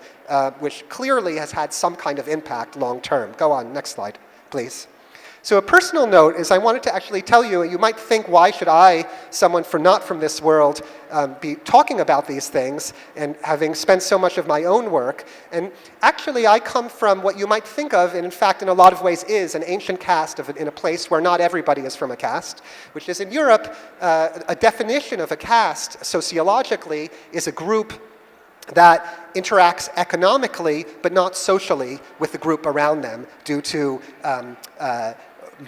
which clearly has had some kind of impact long term. Go on, next slide, please. So a personal note is I wanted to actually tell you, you might think, why should I, someone not from this world, be talking about these things and having spent so much of my own work? And actually I come from what you might think of, and in fact in a lot of ways is, an ancient caste in a place where not everybody is from a caste, which is in Europe, a definition of a caste sociologically is a group that interacts economically but not socially with the group around them due to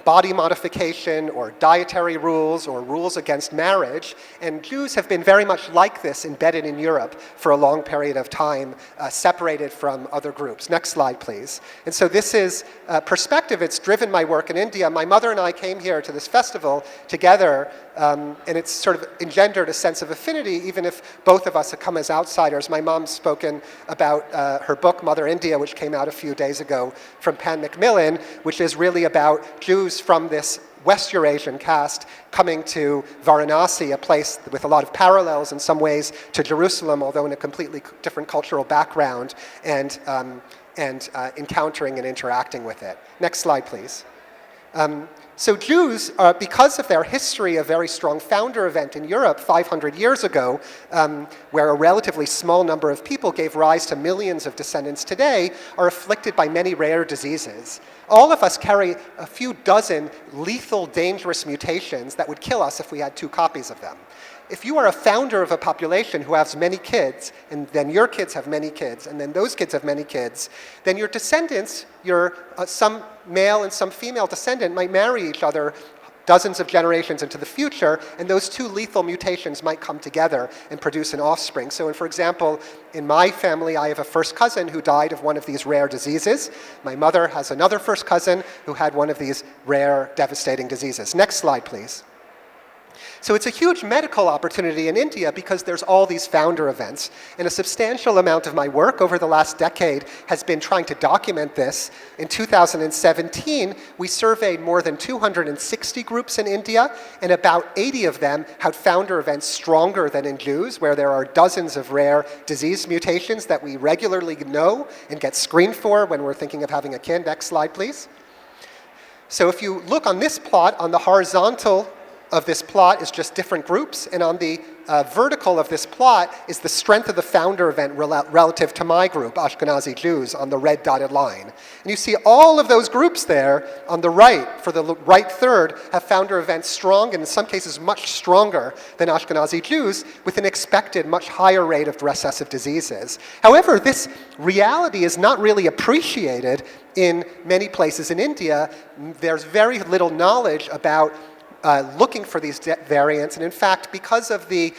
body modification or dietary rules or rules against marriage. And Jews have been very much like this embedded in Europe for a long period of time, separated from other groups. Next slide, please. And so this is perspective. It's driven my work in India. My mother and I came here to this festival together, and it's sort of engendered a sense of affinity, even if both of us have come as outsiders. My mom's spoken about her book, Mother India, which came out a few days ago from Pan Macmillan, which is really about Jews from this West Eurasian caste coming to Varanasi, a place with a lot of parallels in some ways to Jerusalem, although in a completely different cultural background, and encountering and interacting with it. Next slide, please. So Jews, because of their history, a very strong founder event in Europe 500 years ago, where a relatively small number of people gave rise to millions of descendants today, are afflicted by many rare diseases. All of us carry a few dozen lethal, dangerous mutations that would kill us if we had 2 copies of them. If you are a founder of a population who has many kids, and then your kids have many kids, and then those kids have many kids, then your descendants, some male and some female descendant might marry each other dozens of generations into the future, and those 2 lethal mutations might come together and produce an offspring. So, for example, in my family, I have a first cousin who died of one of these rare diseases. My mother has another first cousin who had one of these rare, devastating diseases. Next slide, please. So it's a huge medical opportunity in India because there's all these founder events. And a substantial amount of my work over the last decade has been trying to document this. In 2017, we surveyed more than 260 groups in India, and about 80 of them had founder events stronger than in Jews, where there are dozens of rare disease mutations that we regularly know and get screened for when we're thinking of having a kid. Next slide, please. So if you look on this plot, on the horizontal of this plot is just different groups, and on the vertical of this plot is the strength of the founder event relative to my group, Ashkenazi Jews, on the red dotted line. And you see all of those groups there on the right, for the right third, have founder events strong, and in some cases much stronger than Ashkenazi Jews, with an expected much higher rate of recessive diseases. However, this reality is not really appreciated in many places in India. There's very little knowledge about looking for these variants, and in fact, because of the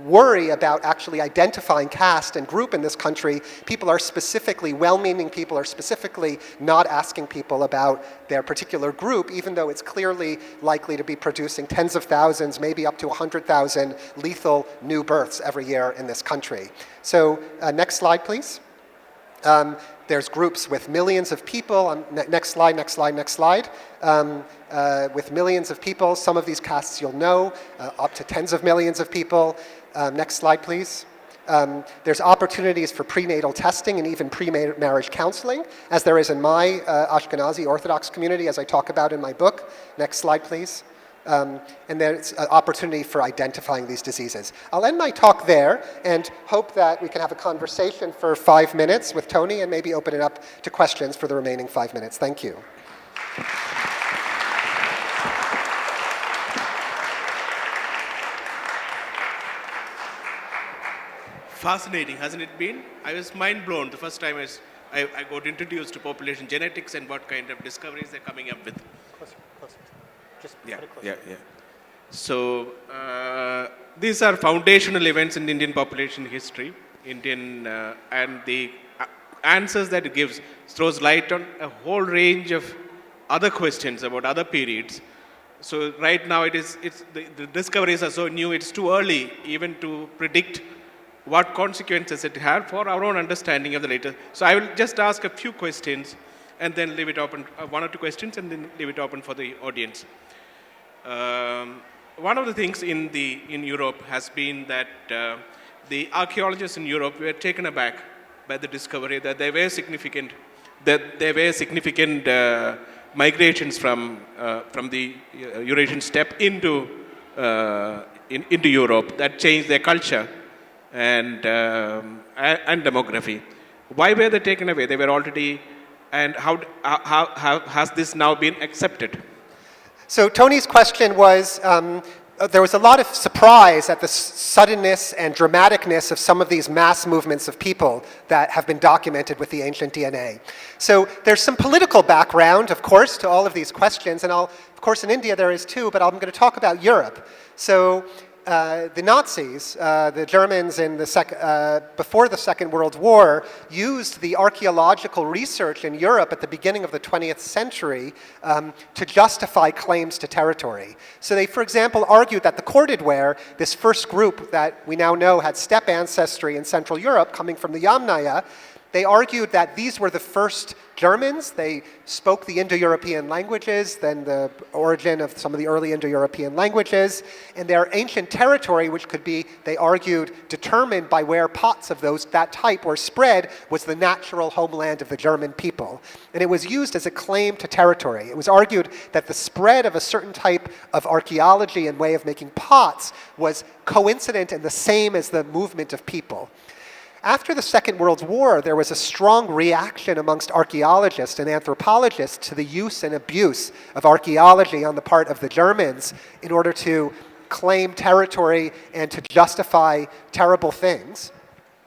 worry about actually identifying caste and group in this country. People are specifically, well-meaning people are specifically not asking people about their particular group, even though it's clearly likely to be producing tens of thousands, maybe up to 100,000 lethal new births every year in this country. So next slide, please. There's groups with millions of people. Next slide, next slide, next slide. With millions of people. Some of these castes you'll know, up to tens of millions of people. Next slide, please. There's opportunities for prenatal testing and even pre-marriage counseling, as there is in my Ashkenazi Orthodox community, as I talk about in my book. Next slide, please. And there's an opportunity for identifying these diseases. I'll end my talk there and hope that we can have a conversation for 5 minutes with Tony and maybe open it up to questions for the remaining 5 minutes. Thank you. Fascinating, hasn't it been? I was mind blown the first time I got introduced to population genetics and what kind of discoveries they're coming up with. Closer. Just yeah. So these are foundational events in Indian population history. And the answers that it gives throws light on a whole range of other questions about other periods. So right now the discoveries are so new, it's too early even to predict what consequences it had for our own understanding of the later. So I will just ask a few questions and then leave it open, one or two questions and then leave it open for the audience. One of the things in Europe has been that the archaeologists in Europe were taken aback by the discovery that there were significant migrations from the Eurasian steppe into Europe that changed their culture and demography. Why were they taken away? They were already, and how has this now been accepted? So Tony's question was, there was a lot of surprise at the suddenness and dramaticness of some of these mass movements of people that have been documented with the ancient DNA. So there's some political background, of course, to all of these questions, and of course in India there is too, but I'm going to talk about Europe. So the Nazis, the Germans before the Second World War, used the archaeological research in Europe at the beginning of the 20th century to justify claims to territory. So they, for example, argued that the Cordidware, this first group that we now know had steppe ancestry in Central Europe coming from the Yamnaya, they argued that these were the first Germans. They spoke the Indo-European languages, then the origin of some of the early Indo-European languages, and their ancient territory, which could be, they argued, determined by where pots of that type were spread, was the natural homeland of the German people. And it was used as a claim to territory. It was argued that the spread of a certain type of archaeology and way of making pots was coincident and the same as the movement of people. After the Second World War, there was a strong reaction amongst archaeologists and anthropologists to the use and abuse of archaeology on the part of the Germans in order to claim territory and to justify terrible things.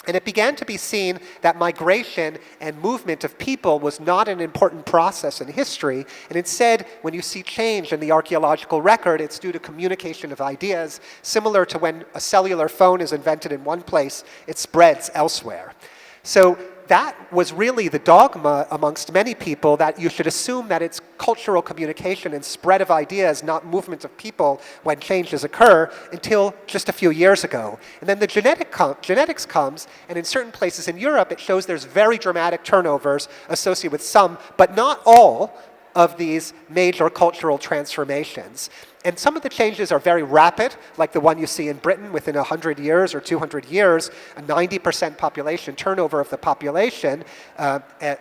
And it began to be seen that migration and movement of people was not an important process in history, and instead, when you see change in the archaeological record, it's due to communication of ideas, similar to when a cellular phone is invented in one place, it spreads elsewhere. So that was really the dogma amongst many people, that you should assume that it's cultural communication and spread of ideas, not movement of people when changes occur, until just a few years ago. And then the genetics comes, and in certain places in Europe, it shows there's very dramatic turnovers associated with some, but not all, of these major cultural transformations. And some of the changes are very rapid, like the one you see in Britain within 100 years or 200 years, a 90% population turnover of the population, a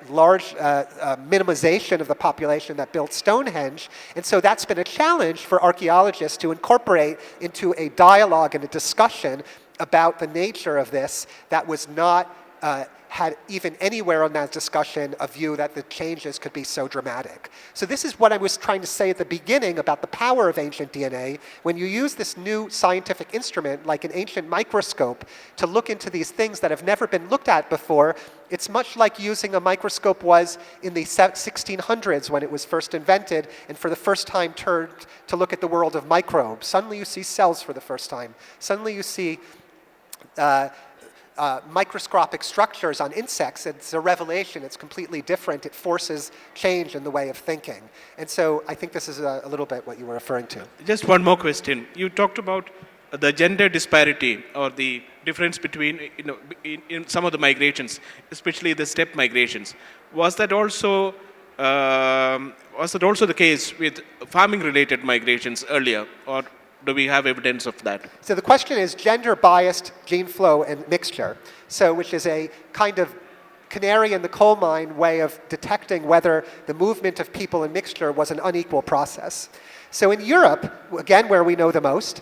large minimization of the population that built Stonehenge. And so that's been a challenge for archaeologists to incorporate into a dialogue and a discussion about the nature of this that was not had even anywhere in that discussion a view that the changes could be so dramatic. So this is what I was trying to say at the beginning about the power of ancient DNA. When you use this new scientific instrument, like an ancient microscope, to look into these things that have never been looked at before, it's much like using a microscope was in the 1600s when it was first invented and for the first time turned to look at the world of microbes. Suddenly you see cells for the first time. Suddenly you see microscopic structures on insects. It's a revelation. It's completely different. It forces change in the way of thinking. And so I think this is a little bit what you were referring to. Just one more question. You talked about the gender disparity or the difference between, in some of the migrations, especially the steppe migrations. Was that also the case with farming-related migrations earlier, or do we have evidence of that? So the question is gender-biased gene flow and mixture, which is a kind of canary in the coal mine way of detecting whether the movement of people in mixture was an unequal process. So in Europe, again, where we know the most,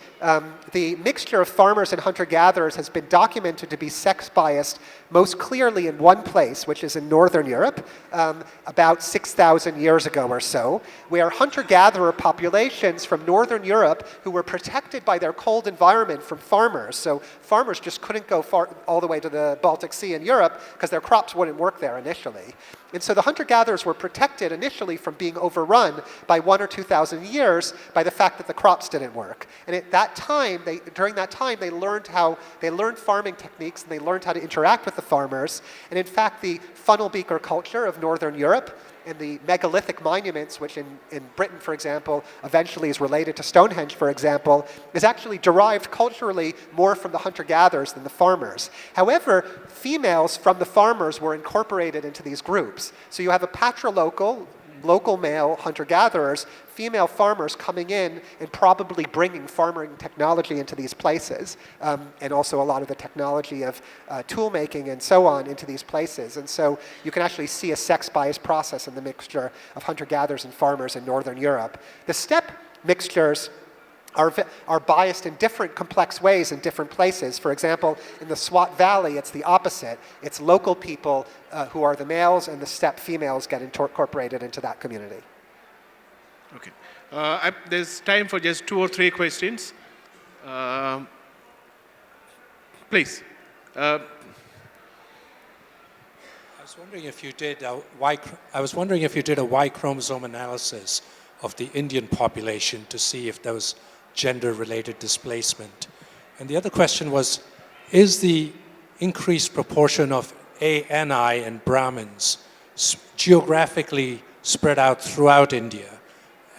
the mixture of farmers and hunter-gatherers has been documented to be sex-biased most clearly in one place, which is in Northern Europe, about 6,000 years ago or so, where hunter-gatherer populations from Northern Europe who were protected by their cold environment from farmers. So farmers just couldn't go all the way to the Baltic Sea in Europe because their crops wouldn't work there initially. And so the hunter-gatherers were protected initially from being overrun by 1,000 or 2,000 years by the fact that the crops didn't work. And at that time, during that time, they learned farming techniques and they learned how to interact with the farmers. And in fact, the funnel beaker culture of Northern Europe and the megalithic monuments, which in Britain, for example, eventually is related to Stonehenge, for example, is actually derived culturally more from the hunter-gatherers than the farmers. However, females from the farmers were incorporated into these groups. So you have a patrilocal, local male hunter-gatherers, female farmers coming in and probably bringing farming technology into these places, and also a lot of the technology of tool making and so on into these places. And so you can actually see a sex-biased process in the mixture of hunter-gatherers and farmers in Northern Europe. The steppe mixtures are biased in different complex ways in different places. For example, in the Swat Valley, it's the opposite. It's local people who are the males and the steppe females get incorporated into that community. Okay. There's time for just 2 or 3 questions. Please. I was wondering if you did a Y chromosome analysis of the Indian population to see if there was gender-related displacement. And the other question was, is the increased proportion of ANI and Brahmins geographically spread out throughout India?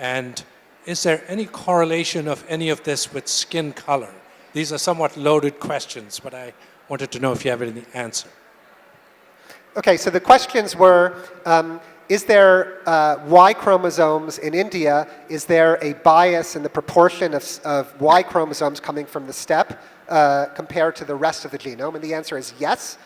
And is there any correlation of any of this with skin color? These are somewhat loaded questions, but I wanted to know if you have any answer. Okay, so the questions were, is there Y chromosomes in India? Is there a bias in the proportion of Y chromosomes coming from the steppe compared to the rest of the genome? And the answer is yes.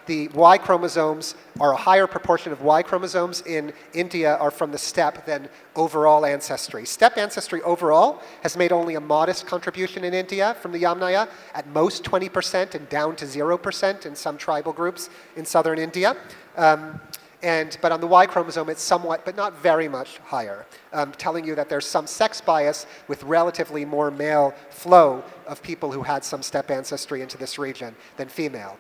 The Y chromosomes are a higher proportion of Y chromosomes in India are from the steppe than overall ancestry. Steppe ancestry overall has made only a modest contribution in India from the Yamnaya, at most 20% and down to 0% in some tribal groups in southern India. But on the Y chromosome, it's somewhat, but not very much higher, telling you that there's some sex bias with relatively more male flow of people who had some steppe ancestry into this region than female.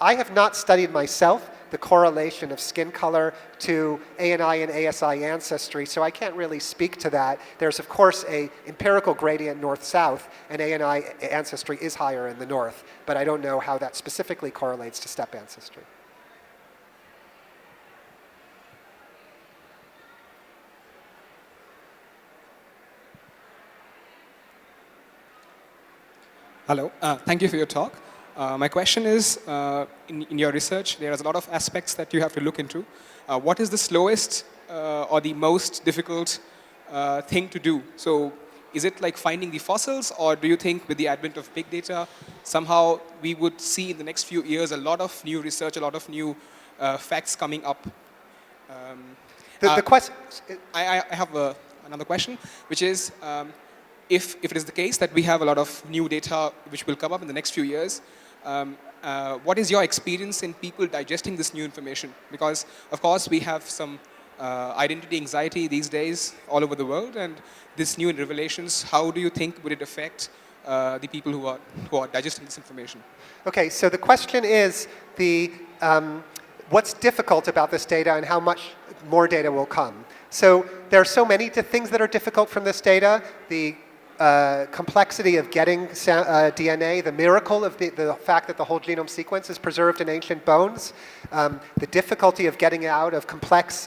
I have not studied myself the correlation of skin color to ANI and ASI ancestry, so I can't really speak to that. There's, of course, an empirical gradient north-south, and ANI ancestry is higher in the north, but I don't know how that specifically correlates to steppe ancestry. Hello, thank you for your talk. My question is, in your research, there is a lot of aspects that you have to look into. What is the slowest or the most difficult thing to do? So is it like finding the fossils, or do you think with the advent of big data, somehow we would see in the next few years a lot of new research, a lot of new facts coming up? The question... I have another question, which is, if it is the case that we have a lot of new data which will come up in the next few years, what is your experience in people digesting this new information? Because, of course, we have some identity anxiety these days all over the world, and this new revelations, how do you think would it affect the people who are digesting this information? Okay, so the question is what's difficult about this data and how much more data will come. So there are so many things that are difficult from this data. The complexity of getting DNA, the miracle of the fact that the whole genome sequence is preserved in ancient bones, the difficulty of getting out of complex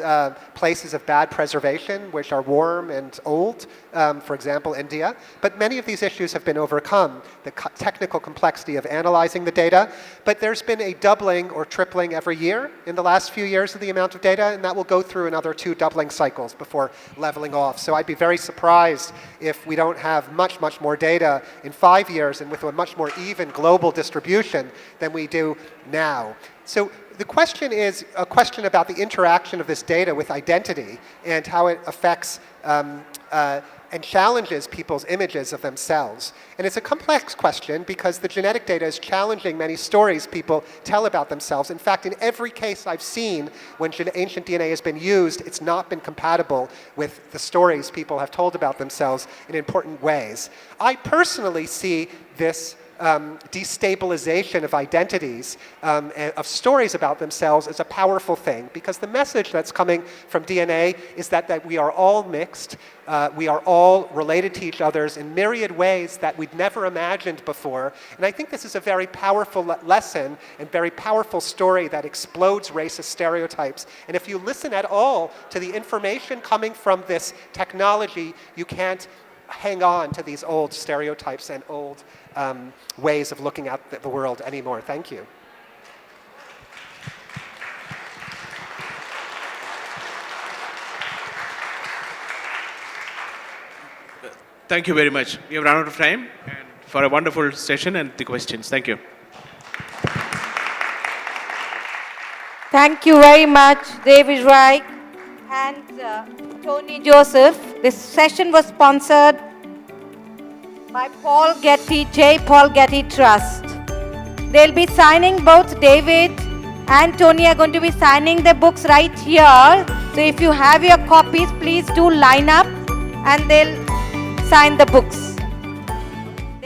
places of bad preservation, which are warm and old, for example, India. But many of these issues have been overcome, the technical complexity of analyzing the data. But there's been a doubling or tripling every year in the last few years of the amount of data, and that will go through another 2 doubling cycles before leveling off. So I'd be very surprised if we don't have much, much more data in 5 years and with a much more even global distribution than we do now. So the question is a question about the interaction of this data with identity and how it affects and challenges people's images of themselves. And it's a complex question because the genetic data is challenging many stories people tell about themselves. In fact, in every case I've seen when ancient DNA has been used, it's not been compatible with the stories people have told about themselves in important ways. I personally see this destabilization of identities, of stories about themselves is a powerful thing, because the message that's coming from DNA is that we are all mixed, we are all related to each other in myriad ways that we'd never imagined before. And I think this is a very powerful lesson and very powerful story that explodes racist stereotypes. And if you listen at all to the information coming from this technology, you can't hang on to these old stereotypes and old ways of looking at the world anymore. Thank you. Thank you very much. We have run out of time and for a wonderful session and the questions. Thank you. Thank you very much, David Reich and Tony Joseph. This session was sponsored by Paul Getty, J. Paul Getty Trust. They'll be signing, both David and Tony are going to be signing their books right here. So if you have your copies, please do line up and they'll sign the books.